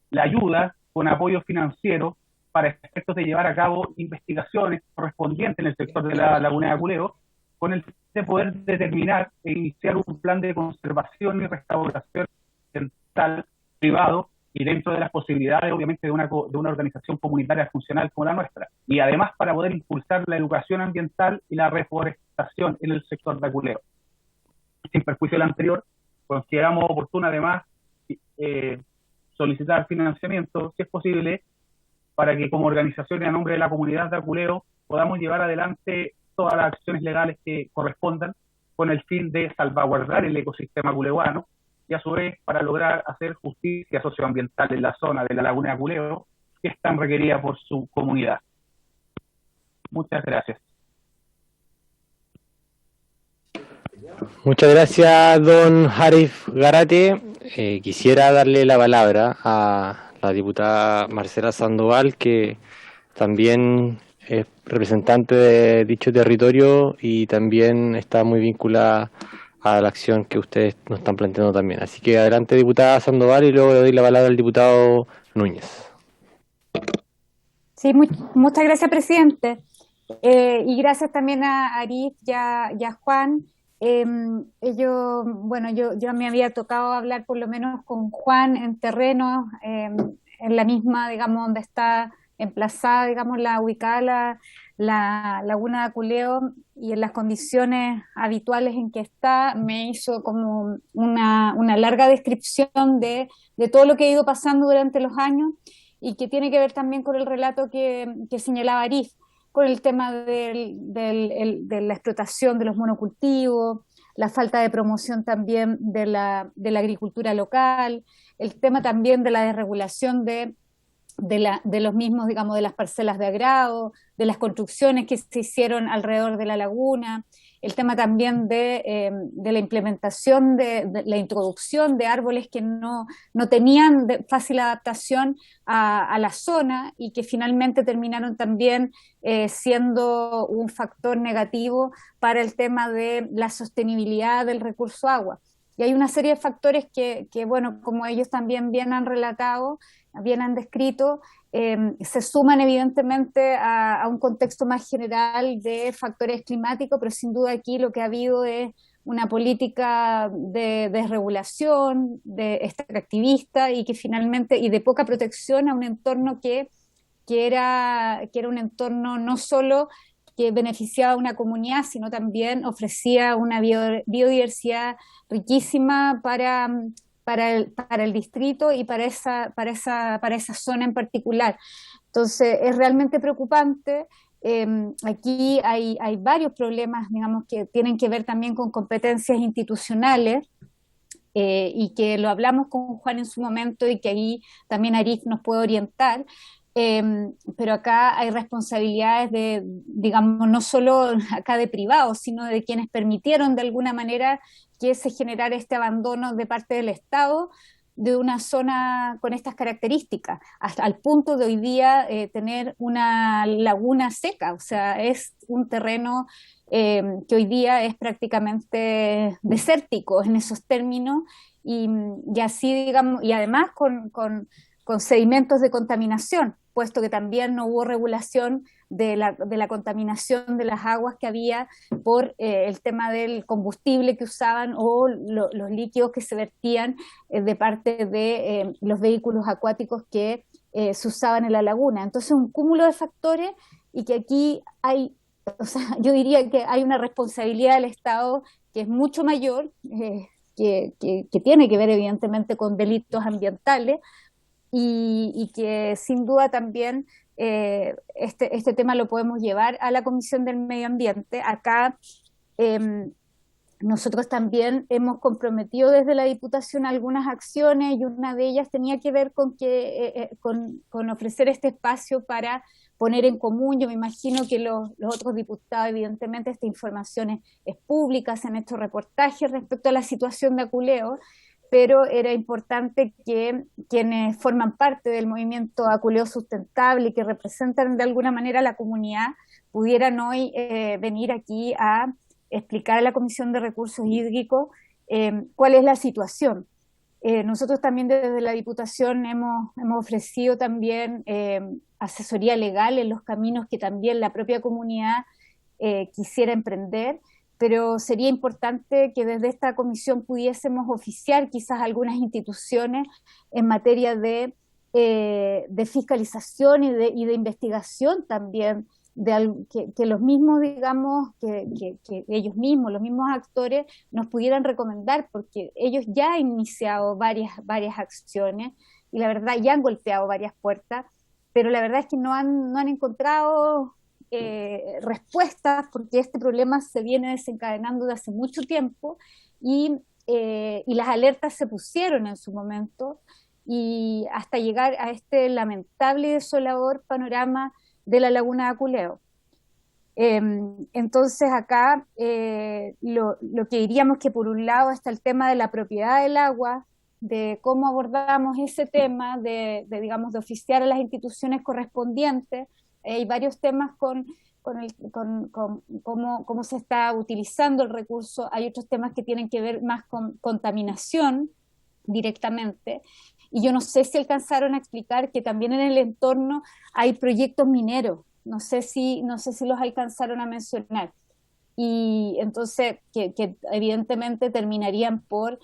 la ayuda con apoyo financiero para efectos de llevar a cabo investigaciones correspondientes en el sector de la laguna de Aculeo, con el fin de poder determinar e iniciar un plan de conservación y restauración ambiental privado y dentro de las posibilidades, obviamente, de una organización comunitaria funcional como la nuestra. Y además para poder impulsar la educación ambiental y la reforestación en el sector de Aculeo. Sin perjuicio del anterior, consideramos oportuno además solicitar financiamiento, si es posible, para que como organización y a nombre de la comunidad de Aculeo podamos llevar adelante todas las acciones legales que correspondan con el fin de salvaguardar el ecosistema aculeuano y a su vez para lograr hacer justicia socioambiental en la zona de la laguna de Aculeo que es tan requerida por su comunidad. Muchas gracias. Muchas gracias, don Harif Garate. Quisiera darle la palabra a la diputada Marcela Sandoval, que también es representante de dicho territorio y también está muy vinculada a la acción que ustedes nos están planteando también. Así que adelante, diputada Sandoval, y luego le doy la palabra al diputado Núñez. Sí, muchas gracias, presidente. Y gracias también a Arif y a Juan. Yo me había tocado hablar por lo menos con Juan en terreno, en la misma, digamos, donde está emplazada, digamos, ubicada la laguna de Aculeo, y en las condiciones habituales en que está, me hizo como una larga descripción de todo lo que ha ido pasando durante los años, y que tiene que ver también con el relato que señalaba Arif, con el tema de la explotación de los monocultivos, la falta de promoción también de la agricultura local, el tema también de la desregulación de los mismos, digamos, de las parcelas de agrado, de las construcciones que se hicieron alrededor de la laguna, el tema también de la implementación, de la introducción de árboles que no tenían fácil adaptación a la zona y que finalmente terminaron también siendo un factor negativo para el tema de la sostenibilidad del recurso agua. Y hay una serie de factores que bueno, como ellos también bien han relatado, bien han descrito, se suman evidentemente a un contexto más general de factores climáticos, pero sin duda aquí lo que ha habido es una política de desregulación, de extractivista y que finalmente, y de poca protección a un entorno que era un entorno no solo que beneficiaba a una comunidad, sino también ofrecía una biodiversidad riquísima para el distrito y para esa zona en particular. Entonces, es realmente preocupante. Aquí hay varios problemas, digamos, que tienen que ver también con competencias institucionales, y que lo hablamos con Juan en su momento y que ahí también Arif nos puede orientar. Pero acá hay responsabilidades de, digamos, no solo acá de privados, sino de quienes permitieron de alguna manera que se generara este abandono de parte del Estado de una zona con estas características, hasta el punto de hoy día tener una laguna seca, o sea, es un terreno que hoy día es prácticamente desértico en esos términos, y así, digamos, y además con sedimentos de contaminación, puesto que también no hubo regulación de la contaminación de las aguas que había por el tema del combustible que usaban o los líquidos que se vertían de parte de los vehículos acuáticos que se usaban en la laguna. Entonces, un cúmulo de factores, y que aquí hay, o sea, yo diría que hay una responsabilidad del Estado que es mucho mayor, que tiene que ver evidentemente con delitos ambientales, y que sin duda también este tema lo podemos llevar a la Comisión del Medio Ambiente. Acá nosotros también hemos comprometido desde la Diputación algunas acciones, y una de ellas tenía que ver con con ofrecer este espacio para poner en común. Yo me imagino que los otros diputados, evidentemente esta información es pública, se han hecho reportajes respecto a la situación de Aculeo, pero era importante que quienes forman parte del movimiento Aculeo Sustentable y que representan de alguna manera a la comunidad pudieran hoy venir aquí a explicar a la Comisión de Recursos Hídricos cuál es la situación. Nosotros también desde la Diputación hemos ofrecido también asesoría legal en los caminos que también la propia comunidad quisiera emprender, pero sería importante que desde esta comisión pudiésemos oficiar quizás algunas instituciones en materia de fiscalización y de investigación también, que los mismos, digamos, que ellos mismos, los mismos actores, nos pudieran recomendar, porque ellos ya han iniciado varias acciones, y la verdad ya han golpeado varias puertas, pero la verdad es que no han encontrado respuestas, porque este problema se viene desencadenando de hace mucho tiempo, y las alertas se pusieron en su momento, y hasta llegar a este lamentable y desolador panorama de la laguna de Aculeo. Entonces acá lo que diríamos que por un lado está el tema de la propiedad del agua, de cómo abordamos ese tema, digamos, de oficiar a las instituciones correspondientes. Hay varios temas con cómo se está utilizando el recurso. Hay otros temas que tienen que ver más con contaminación directamente, y yo no sé si alcanzaron a explicar que también en el entorno hay proyectos mineros, no sé si los alcanzaron a mencionar, y entonces que evidentemente terminarían por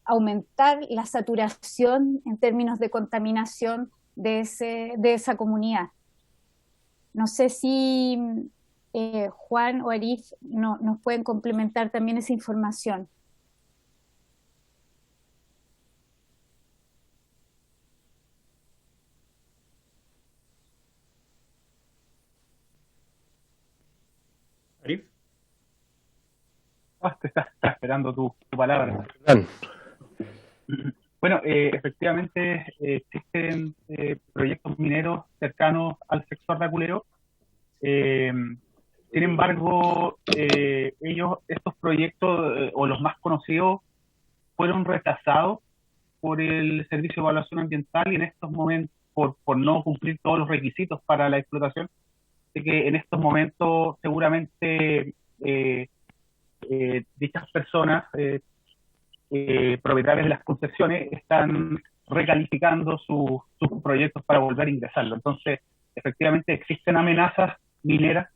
aumentar la saturación en términos de contaminación de esa comunidad. No sé si Juan o Arif nos pueden complementar también esa información. Arif. Te está esperando tu palabra. Bueno, efectivamente existen proyectos mineros cercanos al sector de Aculeo. Sin embargo, estos proyectos, o los más conocidos, fueron rechazados por el Servicio de Evaluación Ambiental, y en estos momentos, por no cumplir todos los requisitos para la explotación, de que en estos momentos seguramente dichas personas, propietarios de las concesiones, están recalificando sus proyectos para volver a ingresarlo. Entonces, efectivamente existen amenazas mineras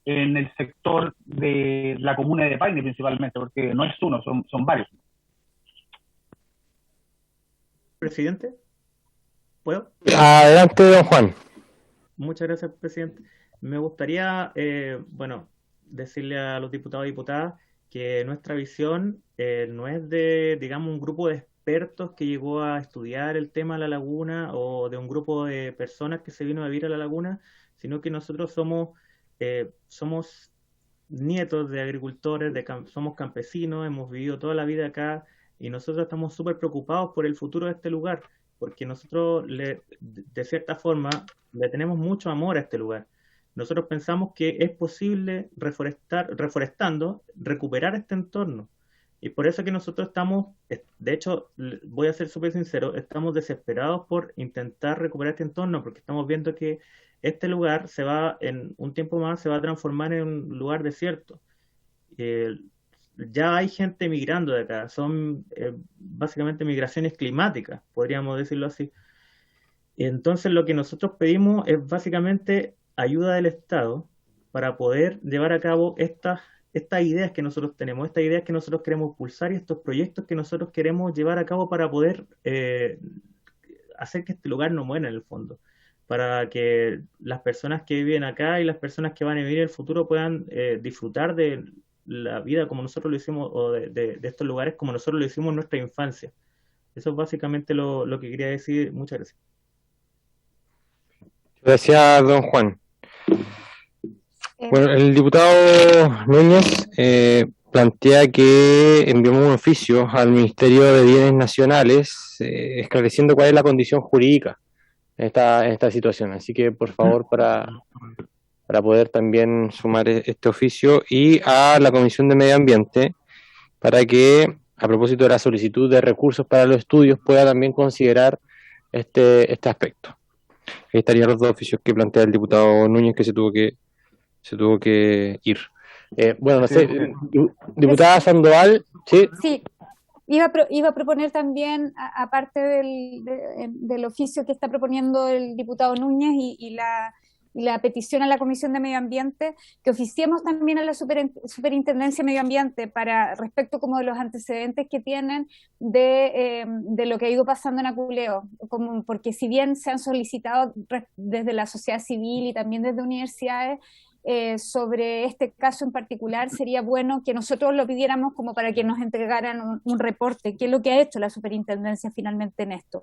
en el sector de la comuna de Paine principalmente, porque no es uno, son varios. Presidente, ¿puedo? Adelante, don Juan. Muchas gracias, presidente. Me gustaría, decirle a los diputados y diputadas que nuestra visión no es de, digamos, un grupo de expertos que llegó a estudiar el tema de la laguna o de un grupo de personas que se vino a vivir a la laguna, sino que nosotros somos nietos de agricultores, somos campesinos, hemos vivido toda la vida acá y nosotros estamos súper preocupados por el futuro de este lugar, porque nosotros, de cierta forma, le tenemos mucho amor a este lugar. Nosotros pensamos que es posible reforestando, recuperar este entorno. Y por eso que nosotros estamos, de hecho, voy a ser súper sincero, estamos desesperados por intentar recuperar este entorno, porque estamos viendo que este lugar en un tiempo más, se va a transformar en un lugar desierto. Ya hay gente migrando de acá, son básicamente migraciones climáticas, podríamos decirlo así. Entonces lo que nosotros pedimos es básicamente ayuda del Estado para poder llevar a cabo estas ideas que nosotros tenemos, estas ideas que nosotros queremos impulsar y estos proyectos que nosotros queremos llevar a cabo para poder hacer que este lugar no muera en el fondo, para que las personas que viven acá y las personas que van a vivir en el futuro puedan disfrutar de la vida como nosotros lo hicimos, o de estos lugares como nosotros lo hicimos en nuestra infancia. Eso es básicamente lo que quería decir. Muchas gracias. Gracias, don Juan. Bueno, el diputado Núñez plantea que enviamos un oficio al Ministerio de Bienes Nacionales esclareciendo cuál es la condición jurídica en esta situación. Así que, por favor, para poder también sumar este oficio, y a la Comisión de Medio Ambiente, para que, a propósito de la solicitud de recursos para los estudios, pueda también considerar este aspecto. Ahí estarían los dos oficios que plantea el diputado Núñez, que se tuvo que ir. No sé, diputada Sandoval, ¿sí? Sí, iba a proponer también, aparte del oficio que está proponiendo el diputado Núñez y la petición a la Comisión de Medio Ambiente, que oficiemos también a la Superintendencia de Medio Ambiente para respecto como de los antecedentes que tienen de lo que ha ido pasando en Aculeo, porque si bien se han solicitado desde la sociedad civil y también desde universidades sobre este caso en particular, sería bueno que nosotros lo pidiéramos como para que nos entregaran un reporte, qué es lo que ha hecho la Superintendencia finalmente en esto.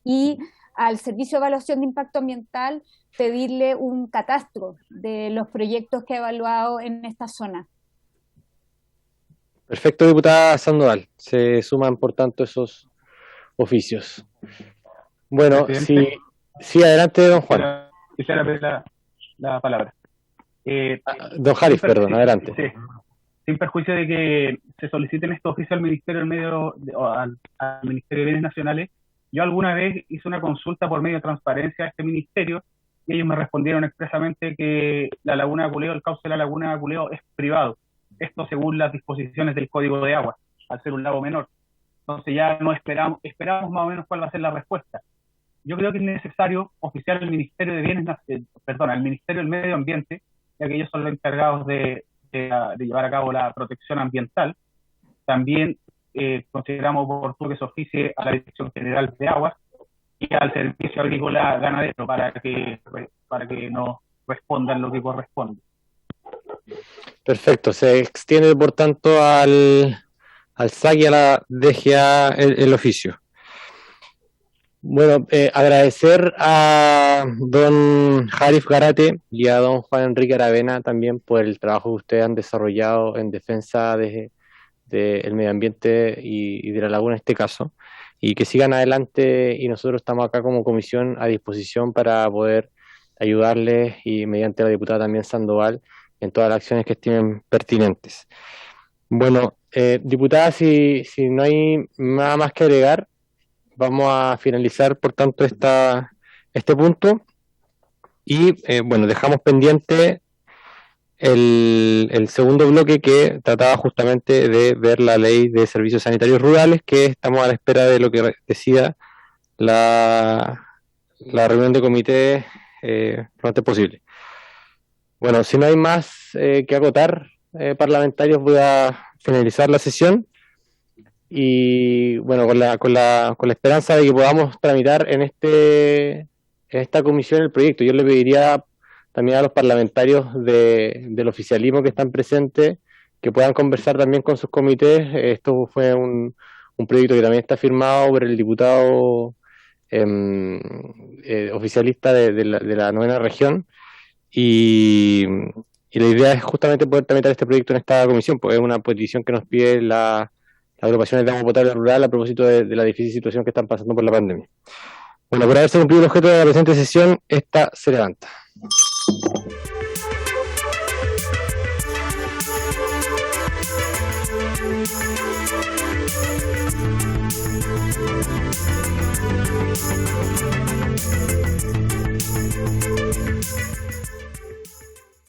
Y al Servicio de Evaluación de Impacto Ambiental pedirle un catastro de los proyectos que ha evaluado en esta zona. Perfecto, diputada Sandoval. Se suman, por tanto, esos oficios. Bueno, sí, adelante, don Juan. Quisiera pedir la palabra. Don Jarif, perdón, adelante. Sí, sin perjuicio de que se soliciten estos oficios al Ministerio al Ministerio de Bienes Nacionales, yo alguna vez hice una consulta por medio de transparencia a este ministerio y ellos me respondieron expresamente que la laguna de Aculeo, el cauce de la laguna de Aculeo es privado. Esto según las disposiciones del Código de Agua, al ser un lago menor. Entonces ya no esperamos más o menos cuál va a ser la respuesta. Yo creo que es necesario oficiar al Ministerio de al Ministerio del Medio Ambiente, ya que ellos son los encargados de llevar a cabo la protección ambiental. También consideramos oportuno que se oficie a la Dirección General de Aguas y al Servicio Agrícola Ganadero para que nos respondan lo que corresponde. Perfecto, se extiende por tanto al SAC y a la DGA el oficio. Bueno, agradecer a don Jarif Garate y a don Juan Enrique Aravena también por el trabajo que ustedes han desarrollado en defensa del medio ambiente y de la laguna en este caso, y que sigan adelante, y nosotros estamos acá como comisión a disposición para poder ayudarles, y mediante la diputada también Sandoval, en todas las acciones que estimen pertinentes. Bueno, diputada, si no hay nada más que agregar, vamos a finalizar por tanto este punto, y dejamos pendiente el segundo bloque, que trataba justamente de ver la ley de servicios sanitarios rurales, que estamos a la espera de lo que decida la reunión de comité lo antes posible. Bueno, si no hay más que acotar, parlamentarios, voy a finalizar la sesión. Y bueno, con la esperanza de que podamos tramitar en esta comisión el proyecto. Yo le pediría también a los parlamentarios del oficialismo que están presentes que puedan conversar también con sus comités. Esto fue un proyecto que también está firmado por el diputado oficialista de la 9ª región, y la idea es justamente poder tramitar este proyecto en esta comisión, porque es una petición que nos pide las agrupaciones de agua potable rural a propósito de la difícil situación que están pasando por la pandemia. Bueno, por haberse cumplido el objeto de la presente sesión, esta se levanta.